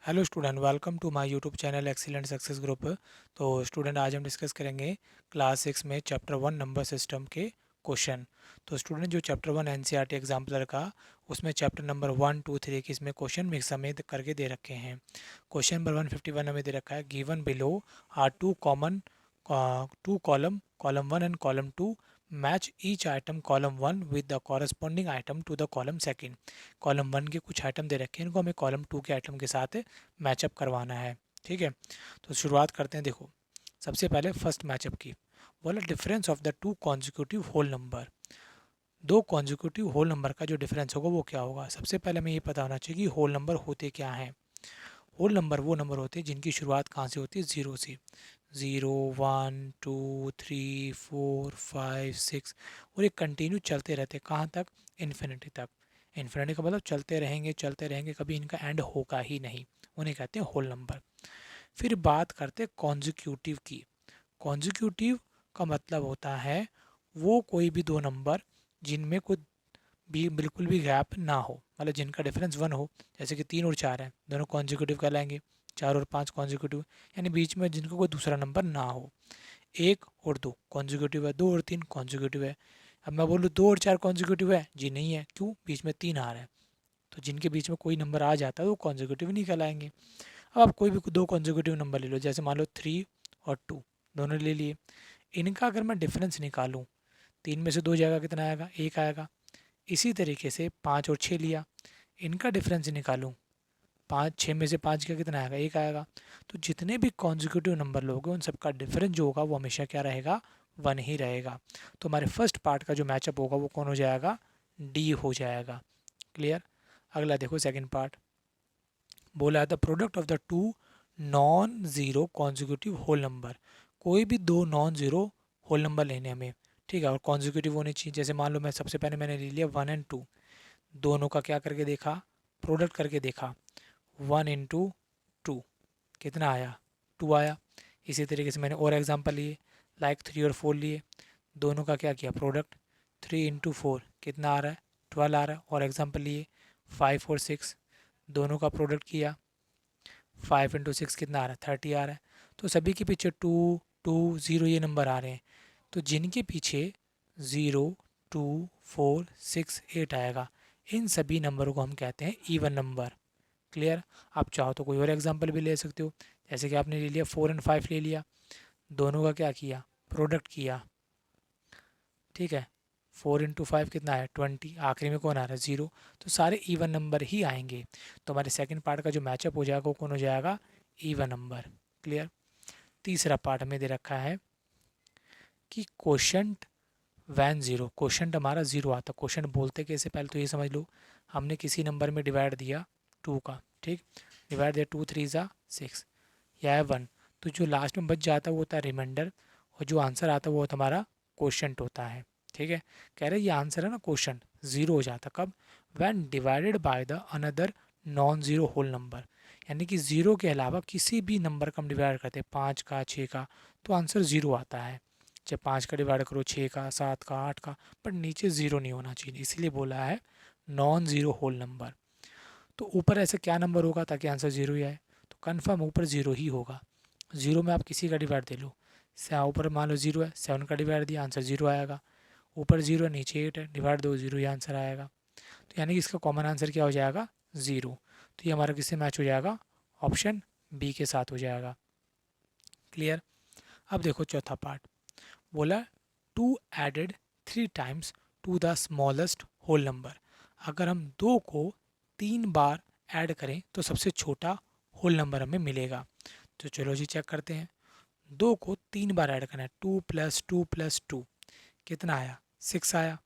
Hello student, welcome to my YouTube channel excellent success group. तो student, आज हम discuss करेंगे क्लास 6 में चैप्टर 1 नंबर सिस्टम के क्वेश्चन। तो स्टूडेंट, जो चैप्टर 1 एनसीईआरटी एग्जाम्पलर का, उसमें चैप्टर नंबर 1 2 3 के इसमें क्वेश्चन मिक्स समेत करके दे रखे हैं। क्वेश्चन नंबर 151 हमें दे रखा है, given below are two column column 1 and column 2, match each item column 1 with the corresponding item to the column second. Column 1 के कुछ आइटम दे रखे हैं, इनको हमें कॉलम 2 के आइटम के साथ मैचअप करवाना है। ठीक है, तो शुरुआत करते हैं। देखो, सबसे पहले फर्स्ट मैचअप की बोला, difference of the two consecutive whole number. दो कॉन्जिक्यूटिव होल नंबर का जो डिफरेंस होगा वो क्या होगा। सबसे पहले हमें ये पता होना चाहिए कि होल नंबर होते क्या हैं। होल नंबर वो नंबर होते हैं जिनकी शुरुआत कहाँ से होती है, ज़ीरो से। ज़ीरो, 1 2 3 4 5 6, और ये कंटिन्यू चलते रहते कहाँ तक, इन्फिनिटी तक। इन्फिनिटी का मतलब चलते रहेंगे, कभी इनका एंड होगा ही नहीं, उन्हें कहते हैं होल नंबर। फिर बात करते हैं कॉन्जिक्यूटिव की। कॉन्जिक्यूटिव का मतलब होता है वो कोई भी दो नंबर जिनमें कोई भी बिल्कुल भी गैप ना हो, मतलब जिनका डिफरेंस 1 हो। जैसे कि 3 और 4 है, दोनों कॉन्जिक्यूटिव कहलाएंगे। 4 और 5 कॉन्जिक्यूटिव, यानी बीच में जिनका कोई दूसरा नंबर ना हो। 1 और 2 कॉन्जिक्यूटिव है, 2 और 3 कॉन्जिक्यूटिव है। अब मैं बोलूँ 2 और 4 कॉन्जिक्यूटिव है, जी नहीं है। क्यों? बीच में 3 आ रहा है। तो जिनके बीच में कोई नंबर आ जाता है वो कॉन्जिक्यूटिव नहीं कहलाएंगे। अब आप कोई भी दो कॉन्जिक्यूटिव नंबर ले लो, जैसे मान लो 3 और 2, दोनों ले लिए। इनका अगर मैं डिफरेंस निकालूं, 3 में से 2 जाएगा, कितना आएगा, 1 आएगा। इसी तरीके से 5 और 6 लिया, इनका डिफरेंस निकालूं, 6 में से 5 का कितना आएगा, 1 आएगा। तो जितने भी कॉन्जिक्यूटिव नंबर लोगे उन सबका डिफरेंस जो होगा वो हमेशा क्या रहेगा, 1 ही रहेगा। तो हमारे फर्स्ट पार्ट का जो मैचअप होगा वो कौन हो जाएगा, डी हो जाएगा। क्लियर। अगला देखो, सेकंड पार्ट बोला the product of the two non zero consecutive whole number. कोई भी दो नॉन ज़ीरो होल नंबर लेने हमें, ठीक है, और कॉन्जिक्यूटिव होने चाहिए। जैसे मान लो मैं सबसे पहले मैंने ले लिया 1 एंड 2, दोनों का क्या करके देखा, प्रोडक्ट करके देखा। 1 इंटू 2 कितना आया, 2 आया। इसी तरीके से मैंने और एग्जांपल लिए, लाइक 3 और 4 लिए, दोनों का क्या किया, प्रोडक्ट। 3 इंटू 4 कितना आ रहा है, 12 आ रहा है। और एग्जांपल लिए 5 और 6, दोनों का प्रोडक्ट किया। 5 इंटू 6 कितना आ रहा है, 30 आ रहा है। तो सभी के पीछे 2 2 0 ये नंबर आ रहे हैं। तो जिनके पीछे 0 2 4 6 8 आएगा, इन सभी नंबरों को हम कहते हैं इवन नंबर। क्लियर। आप चाहो तो कोई और एग्जांपल भी ले सकते हो, जैसे कि आपने ले लिया 4 एंड 5 ले लिया, दोनों का क्या किया, प्रोडक्ट किया। ठीक है, 4 इंटू 5 कितना है, 20, आखिरी में कौन आ रहा है, 0। तो सारे इवन नंबर ही आएंगे। तो हमारे सेकंड पार्ट का जो मैचअप हो जाएगा वो कौन हो जाएगा, इवन नंबर। क्लियर। तीसरा पार्ट हमें दे रखा है कि क्वोशंट वैन ज़ीरो। क्वोशंट हमारा ज़ीरो आता, क्वोशंट बोलते कैसे, पहले तो ये समझ लो। हमने किसी नंबर में डिवाइड दिया 2 का, ठीक, डिवाइड दिया 2 3 ज़ा 6, या है 1। तो जो लास्ट में बच जाता है वो होता है रिमाइंडर, और जो आंसर आता है वो हमारा क्वोशंट होता है। ठीक है, कह रहे ये आंसर है ना, क्वोशंट ज़ीरो हो जाता कब, when divided by the another non zero whole number. यानी कि ज़ीरो के अलावा किसी भी नंबर का हम डिवाइड करते हैं, 5 का 6 का, तो आंसर ज़ीरो आता है। चाहे 5 का डिवाइड करो, 6 का, 7 का, 8 का, बट नीचे ज़ीरो नहीं होना चाहिए, इसीलिए बोला है नॉन ज़ीरो होल नंबर। तो ऊपर ऐसे क्या नंबर होगा ताकि आंसर ज़ीरो ही आए, तो कन्फर्म ऊपर ज़ीरो ही होगा। ज़ीरो में आप किसी का डिवाइड दे लो, ऊपर मान लो 0 है, 7 का डिवाइड दिया, आंसर 0 आएगा। ऊपर 0 है, नीचे 8 है, डिवाइड दो, 0 ही आंसर आएगा। तो यानी कि इसका कॉमन आंसर क्या हो जाएगा, 0। तो ये हमारा किससे मैच हो जाएगा, ऑप्शन बी के साथ हो जाएगा। क्लियर। अब देखो चौथा पार्ट बोला, two added 3 times to the smallest whole number. अगर हम 2 को 3 बार ऐड करें तो सबसे छोटा होल नंबर हमें मिलेगा। तो चलो जी चेक करते हैं। 2 को 3 बार ऐड करना है, 2 + 2 + 2 कितना आया, 6 आया।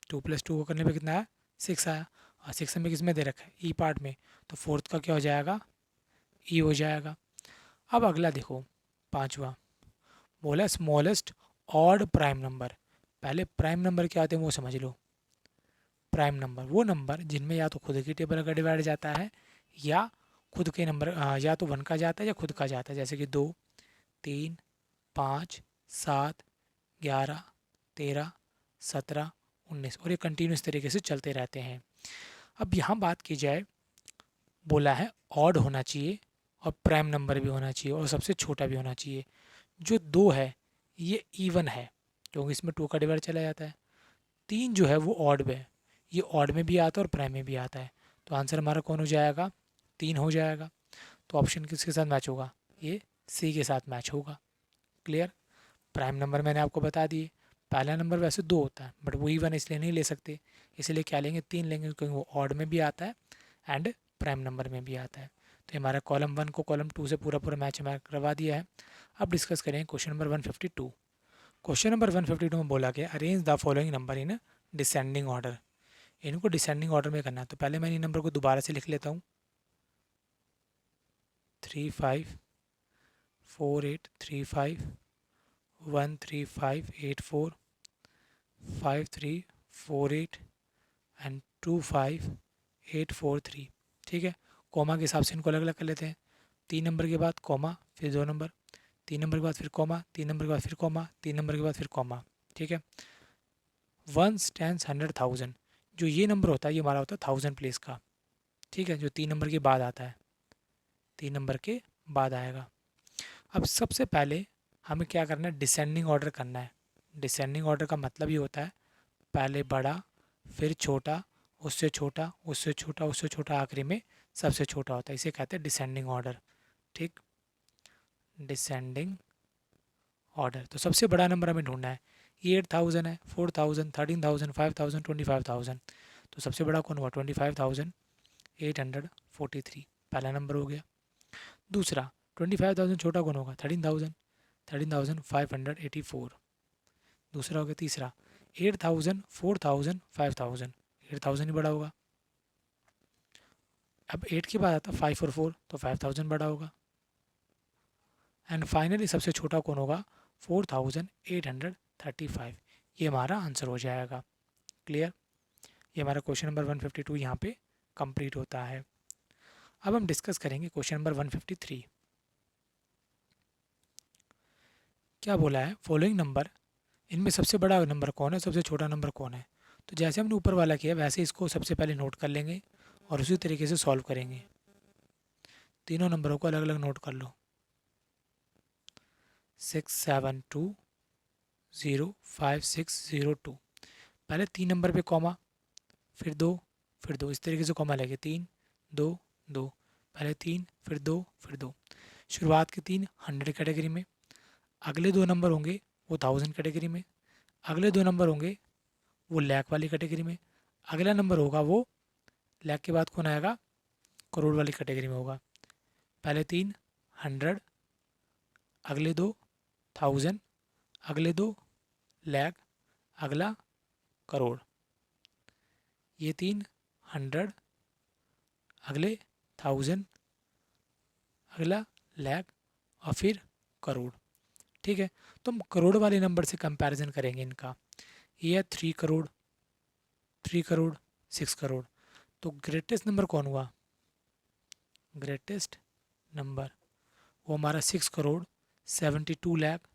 2 + 2 को करने पे कितना आया, 6 आया। और 6 हमें किस में दे रखा है, ई पार्ट में, तो फोर्थ का क्या हो जाएगा, ई हो जाएगा। अब अगला देखो, पांचवा बोला स्मॉलेस्ट ऑड प्राइम नंबर। पहले प्राइम नंबर क्या आते हैं वो समझ लो। प्राइम नंबर वो नंबर जिनमें या तो खुद की टेबल का डिवाइड जाता है, या खुद के नंबर या तो 1 का जाता है या खुद का जाता है। जैसे कि 2 3 5 7 11 13 17 19, और ये कंटिन्यूस तरीके से चलते रहते हैं। अब यहाँ बात की जाए, बोला है ऑड होना चाहिए और प्राइम नंबर भी होना चाहिए और सबसे छोटा भी होना चाहिए। जो 2 है ये इवन है क्योंकि इसमें 2 का डिवाइड चला जाता है। 3 जो है वो ऑड में है, ये ऑड में भी आता है और प्राइम में भी आता है। तो आंसर हमारा कौन हो जाएगा? 3 हो जाएगा। तो ऑप्शन किसके साथ मैच होगा? ये सी के साथ मैच होगा। क्लियर? प्राइम नंबर मैंने आपको बता दिए। पहला नंबर वैसे 2 होता है बट वो इवन इसलिए नहीं ले सकते, इसलिए क्या लेंगे? 3 लेंगे क्योंकि वो ऑड में भी आता है एंड प्राइम नंबर में भी आता है। तो हमारा कॉलम 1 को कॉलम 2 से पूरा पूरा मैच हमारा करवा दिया है। अब डिस्कस करेंगे क्वेश्चन नंबर 152। क्वेश्चन नंबर 152 में बोला गया arrange the following number in descending order. इनको डिसेंडिंग ऑर्डर में करना है। तो पहले मैं इन नंबर को दोबारा से लिख लेता हूँ। 3 5 4 8 3 5 1 3 5 8 4 5 3 4 8 एंड 2 5 8 4 3। ठीक है, कॉमा के हिसाब से इनको अलग अलग कर लेते हैं। 3 नंबर के बाद कॉमा, फिर 2 नंबर, 3 नंबर के बाद फिर कॉमा, 3 नंबर के बाद फिर कॉमा, 3 नंबर के बाद फिर कॉमा। ठीक है, 1 10 100 1000, जो ये नंबर होता है ये हमारा होता है 1000 प्लेस का। ठीक है, जो 3 नंबर के बाद आता है, 3 नंबर के बाद आएगा। अब सबसे पहले हमें क्या करना है? डिसेंडिंग ऑर्डर करना है। डिसेंडिंग ऑर्डर का मतलब ये होता है पहले बड़ा, फिर छोटा, उससे छोटा, उससे छोटा, उससे छोटा, आखिरी में सबसे छोटा होता है। इसे कहते हैं डिसेंडिंग ऑर्डर। ठीक, डिसेंडिंग ऑर्डर। तो सबसे बड़ा नंबर हमें ढूंढना है। ये 8000 है, 4000, 13000, 5000, 25000। तो सबसे बड़ा कौन हुआ? 25843 पहला नंबर हो गया। दूसरा 25000 छोटा कौन होगा? 13000, 13584 दूसरा हो गया। तीसरा 8000, 4000, 5000, 8000 ही बड़ा होगा। अब 8 के बाद आता 5 और 4, तो 5000 बड़ा होगा। एंड फाइनली सबसे छोटा कौन होगा? 4835। ये हमारा आंसर हो जाएगा। क्लियर? ये हमारा क्वेश्चन नंबर 152 यहाँ पे कंप्लीट होता है। अब हम डिस्कस करेंगे क्वेश्चन नंबर 153। क्या बोला है? फॉलोइंग नंबर, इनमें सबसे बड़ा नंबर कौन है, सबसे छोटा नंबर कौन है? तो जैसे हमने ऊपर वाला किया वैसे इसको सबसे पहले नोट कर लेंगे और उसी तरीके से सॉल्व करेंगे। तीनों नंबरों को अलग अलग नोट कर लो। 67205 602। पहले 3 नंबर पे कॉमा, फिर 2, फिर 2, इस तरीके से कॉमा लगे। 3 2 2, पहले 3 फिर 2 फिर 2। शुरुआत के 3 100 कैटेगरी में, अगले 2 नंबर होंगे वो 1000 कैटेगरी में, अगले 2 नंबर होंगे वो लैख वाली कैटेगरी में, अगला नंबर होगा वो लैख के बाद कौन आएगा? करोड़ वाली कैटेगरी में होगा। पहले 3 100, अगले 2 1000, अगले 2 लैख, अगला करोड़। ये 3 100, अगले 1000, अगला लैख और फिर करोड़। ठीक है, तो हम करोड़ वाले नंबर से कंपैरिजन करेंगे इनका। ये है 3 करोड़, 3 करोड़, 6 करोड़। तो ग्रेटेस्ट नंबर कौन हुआ? ग्रेटेस्ट नंबर वो हमारा 6 करोड़ 72 लाख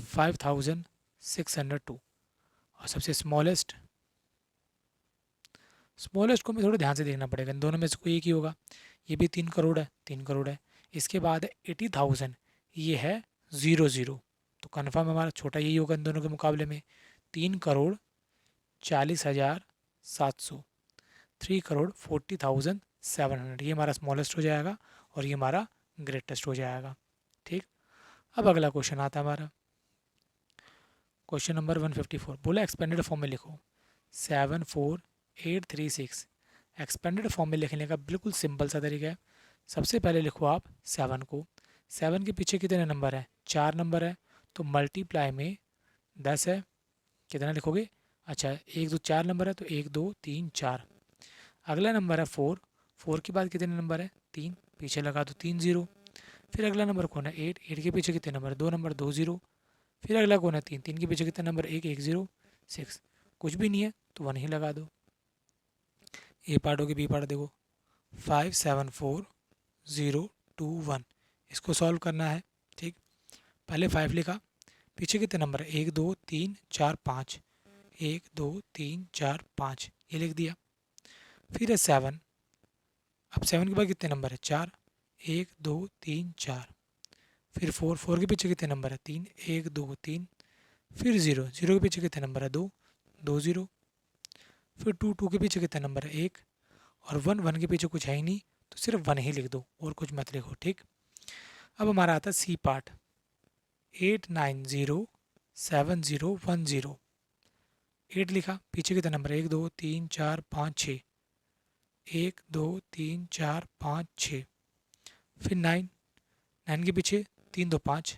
5602। और सबसे स्मॉलेस्ट, स्मॉलेस्ट को हमें थोड़ा ध्यान से देखना पड़ेगा, इन दोनों में से कोई एक ही होगा। ये भी 3 करोड़ है, 3 करोड़ है। इसके बाद है 80,000, ये है 00। तो कन्फर्म हमारा छोटा यही होगा इन दोनों के मुकाबले में। 3 करोड़ 40,700, 3 करोड़ 40,700, ये हमारा स्मॉलेस्ट हो जाएगा और ये हमारा ग्रेटेस्ट हो जाएगा। ठीक, अब अगला क्वेश्चन आता है हमारा क्वेश्चन नंबर 154। बोला एक्सपेंडेड फॉर्म में लिखो 74836। एक्सपेंडेड फॉर्म में लिखने का बिल्कुल सिंपल सा तरीका है। सबसे पहले लिखो आप 7 को, 7 के पीछे कितने नंबर है? 4 नंबर है, तो मल्टीप्लाई में 10 है। कितना लिखोगे? अच्छा, 1 2 4 नंबर है तो 1 2 3 4। अगला नंबर है 4, 4 के बाद कितने नंबर है? 3, पीछे लगा दो 3 0। फिर अगला नंबर कौन है? 8, 8 के पीछे कितने नंबर? 2 नंबर, 2 0। फिर अगला कौन है? 3, 3 के पीछे कितने नंबर? 1 1 0 6। कुछ भी नहीं है तो 1 ही लगा दो। ए पार्ट हो गया, बी पार्ट देखो 574021। इसको सॉल्व करना है। ठीक, पहले 5 लिखा, पीछे कितने नंबर है? 1 2 3 4 5, 1 2 3 4 5, ये लिख दिया। फिर है 7, अब 7 के बाद कितने नंबर है? 4, 1 2 3 4। फिर 4, 4 के पीछे कितने नंबर है? 3, 1 2 3। फिर 0, 0 के पीछे कितने नंबर है? 2, 2 0। फिर 2, 2 के पीछे कितने नंबर है? 1। और 1, 1 के पीछे कुछ है ही नहीं, तो सिर्फ 1 ही लिख दो और कुछ मत लिखो, ठीक। अब हमारा आता है सी पार्ट। 8 9 0 7 0 1 0। 8 लिखा, पीछे कितने नंबर है? 1 2 3 4 5 6। 1 2 3 4 5 6। फिर 9, 9 के पीछे 3 2 5।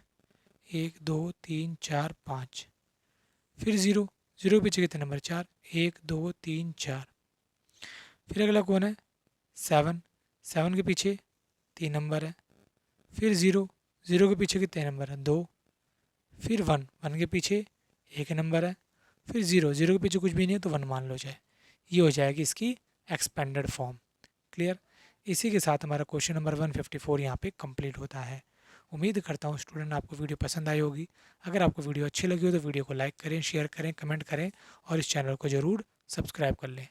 1 2 3 4 5। फिर 0, 0 के पीछे कितने नंबर? 4। 1 2 3 4। फिर अगला कौन है? 7, 7 के पीछे 3 नंबर है। फिर 0, 0 के पीछे कितने नंबर है? 2। फिर 1, 1 के पीछे 1 नंबर है। फिर 0, 0 के पीछे कुछ भी नहीं है तो 1 मान लो जाए। ये हो जाएगी इसकी एक्सपेंडेड फॉर्म। क्लियर। इसी के साथ हमारा क्वेश्चन नंबर 154 यहाँ पे कंप्लीट होता है। उम्मीद करता हूँ स्टूडेंट आपको वीडियो पसंद आई होगी। अगर आपको वीडियो अच्छी लगी हो तो वीडियो को लाइक करें, शेयर करें, कमेंट करें और इस चैनल को ज़रूर सब्सक्राइब कर लें।